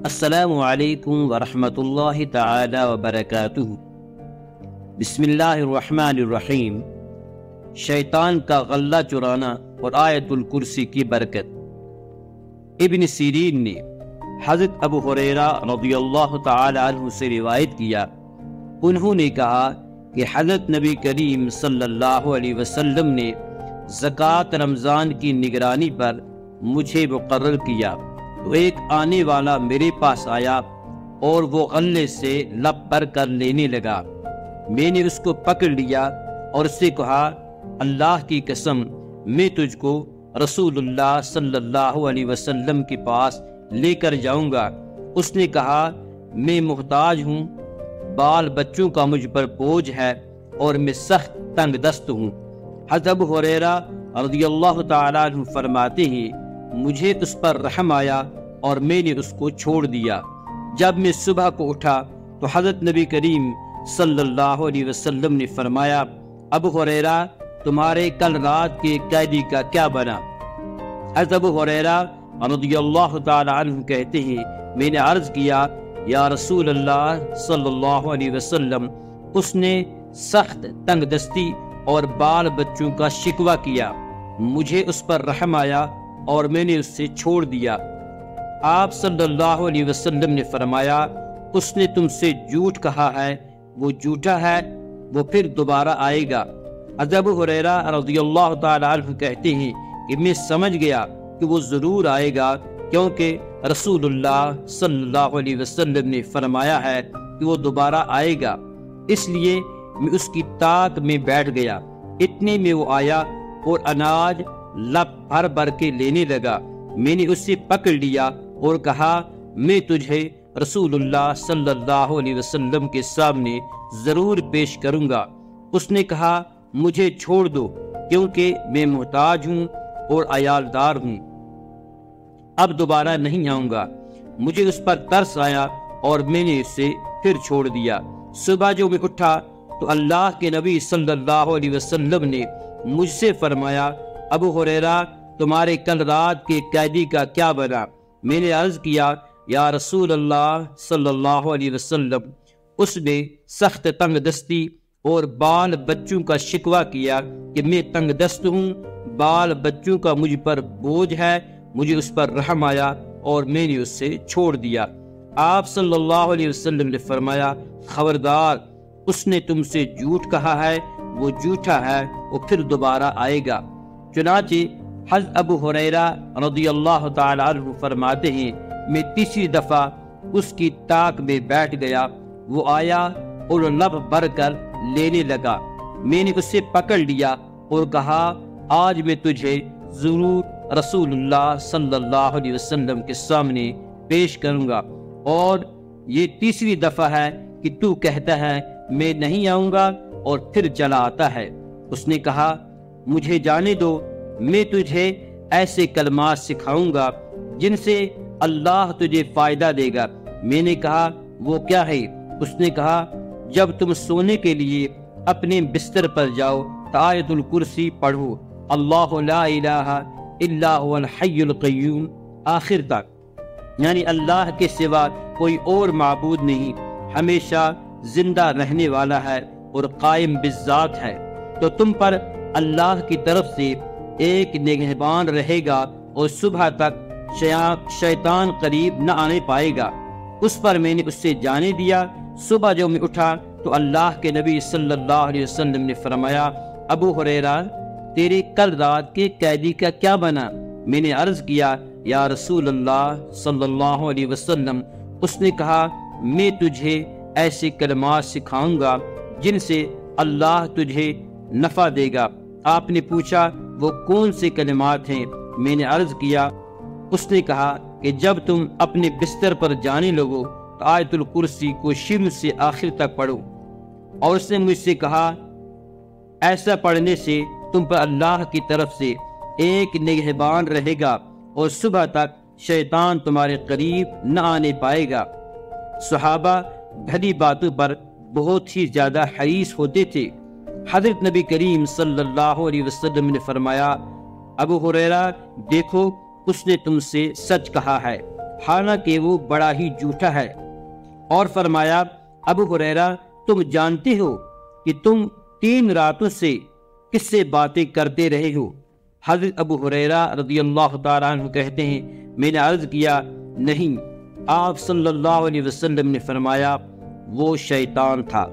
السلام علیکم ورحمۃ اللہ تعالی وبرکاتہ۔ بسم اللہ الرحمن الرحیم۔ شیطان کا غلہ چرانا اور آیت الکرسی کی برکت۔ ابن سیرین نے حضرت ابو ہریرہ رضی اللہ تعالی عنہ سے روایت کیا، انہوں نے کہا کہ حضرت نبی کریم صلی اللہ علیہ وسلم نے زکوٰۃ رمضان کی نگرانی پر مجھے مقرر کیا تو ایک آنے والا میرے پاس آیا اور وہ غلے سے لب بھر کر لینے لگا۔ میں نے اس کو پکڑ لیا اور اس سے کہا، اللہ کی قسم میں تجھ کو رسول اللہ صلی اللہ علیہ وسلم کے پاس لے کر جاؤں گا۔ اس نے کہا، میں محتاج ہوں، بال بچوں کا مجھ پر بوجھ ہے اور میں سخت تنگ دست ہوں۔ حضرت ابو ہریرہ رضی اللہ تعالیٰ عنہ فرماتے ہیں، مجھے اس پر رحم آیا اور میں نے اس کو چھوڑ دیا۔ جب میں صبح کو اٹھا تو حضرت نبی کریم صلی اللہ علیہ وسلم نے فرمایا، ابو ہریرہ تمہارے کل رات کے قیدی کا کیا بنا؟ حضرت ابو ہریرہ رضی اللہ تعالی عنہ کہتے ہیں، میں نے عرض کیا، یا رسول اللہ صلی اللہ علیہ وسلم، اس نے سخت تنگ دستی اور بال بچوں کا شکوہ کیا، مجھے اس پر رحم آیا اور میں نے اس سے چھوڑ دیا۔ آپ صلی اللہ علیہ وسلم نے فرمایا، اس نے تم سے جھوٹ کہا ہے، وہ جھوٹا ہے، وہ پھر دوبارہ آئے گا۔ حضرت ابو ہریرہ رضی اللہ تعالی عنہ کہتے ہیں کہ میں سمجھ گیا کہ وہ ضرور آئے گا، کیونکہ رسول اللہ صلی اللہ علیہ وسلم نے فرمایا ہے کہ وہ دوبارہ آئے گا، اس لیے میں اس کی طاق میں بیٹھ گیا۔ اتنے میں وہ آیا اور اناج لب بھر بھر کے لینے لگا۔ میں نے اسے پکڑ لیا اور کہا، میں تجھے رسول اللہ صلی اللہ علیہ وسلم کے سامنے ضرور پیش کروں گا۔ اس نے کہا، مجھے چھوڑ دو، کیونکہ میں محتاج ہوں اور عیالدار ہوں، اب دوبارہ نہیں آؤں گا۔ مجھے اس پر ترس آیا اور میں نے اسے پھر چھوڑ دیا۔ صبح جو میں اٹھا تو اللہ کے نبی صلی اللہ علیہ وسلم نے مجھ سے فرمایا، ابو ہریرہ تمہارے کل رات کے قیدی کا کیا بنا؟ میں نے عرض کیا، یا رسول اللہ صلی اللہ علیہ وسلم، اس نے سخت تنگ دستی اور بال بچوں کا شکوہ کیا کہ میں تنگ دست ہوں، بال بچوں کا مجھ پر بوجھ ہے، مجھے اس پر رحم آیا اور میں نے اس سے چھوڑ دیا۔ آپ صلی اللہ علیہ وسلم نے فرمایا، خبردار، اس نے تم سے جھوٹ کہا ہے، وہ جھوٹا ہے، وہ پھر دوبارہ آئے گا۔ چنانچہ حضرت ابو ہریرہ رضی اللہ تعالی عنہ فرماتے ہیں، میں تیسری دفعہ اس کی طاق میں بیٹھ گیا، وہ آیا اور لب بھر کر لینے لگا۔ میں نے اسے پکڑ لیا اور کہا، آج میں تجھے ضرور رسول اللہ صلی اللہ علیہ وسلم کے سامنے پیش کروں گا، اور یہ تیسری دفعہ ہے کہ تو کہتا ہے میں نہیں آؤں گا اور پھر چلا آتا ہے۔ اس نے کہا، مجھے جانے دو، میں تجھے ایسے کلمات سکھاؤں گا جن سے اللہ تجھے فائدہ دے گا۔ میں نے کہا، وہ کیا ہے؟ اس نے کہا، جب تم سونے کے لیے اپنے بستر پر جاؤ تو آیت الکرسی پڑھو، اللہ لا الہ الا هو الحی القیوم، آخر تک، یعنی اللہ کے سوا کوئی اور معبود نہیں، ہمیشہ زندہ رہنے والا ہے اور قائم بالذات ہے، تو تم پر اللہ کی طرف سے ایک نگہبان رہے گا اور صبح تک شیطان قریب نہ آنے پائے گا۔ اس پر میں نے اس سے جانے دیا۔ صبح جو میں اٹھا تو اللہ کے نبی صلی اللہ علیہ وسلم نے فرمایا، ابو ہریرہ تیرے کل رات کے قیدی کا کیا بنا؟ میں نے عرض کیا، یا رسول اللہ صلی اللہ علیہ وسلم، اس نے کہا، میں تجھے ایسے کلمات سکھاؤں گا جن سے اللہ تجھے نفع دے گا۔ آپ نے پوچھا، وہ کون سے کلمات ہیں؟ میں نے عرض کیا۔ اس نے کہا کہ جب تم اپنے بستر پر جانے لگو تو آیت الکرسی کو شروع سے آخر تک پڑھو، اور اس نے مجھ سے کہا، ایسا پڑھنے سے تم پر اللہ کی طرف سے ایک نگہبان رہے گا اور صبح تک شیطان تمہارے قریب نہ آنے پائے گا۔ صحابہ بھلی باتوں پر بہت ہی زیادہ حریص ہوتے تھے۔ حضرت نبی کریم صلی اللہ علیہ وسلم نے فرمایا، ابو ہریرہ دیکھو، اس نے تم سے سچ کہا ہے۔ حالانکہ وہ بڑا ہی جھوٹا ہے۔ اور فرمایا ابو ہریرہ تم جانتے ہو کہ تم 3 راتوں سے کس سے باتیں کرتے رہے ہو؟ حضرت ابو ہریرہ رضی اللہ تعالیٰ عنہ کہتے ہیں میں نے عرض کیا نہیں۔ آپ صلی اللہ علیہ وسلم نے فرمایا وہ شیطان تھا۔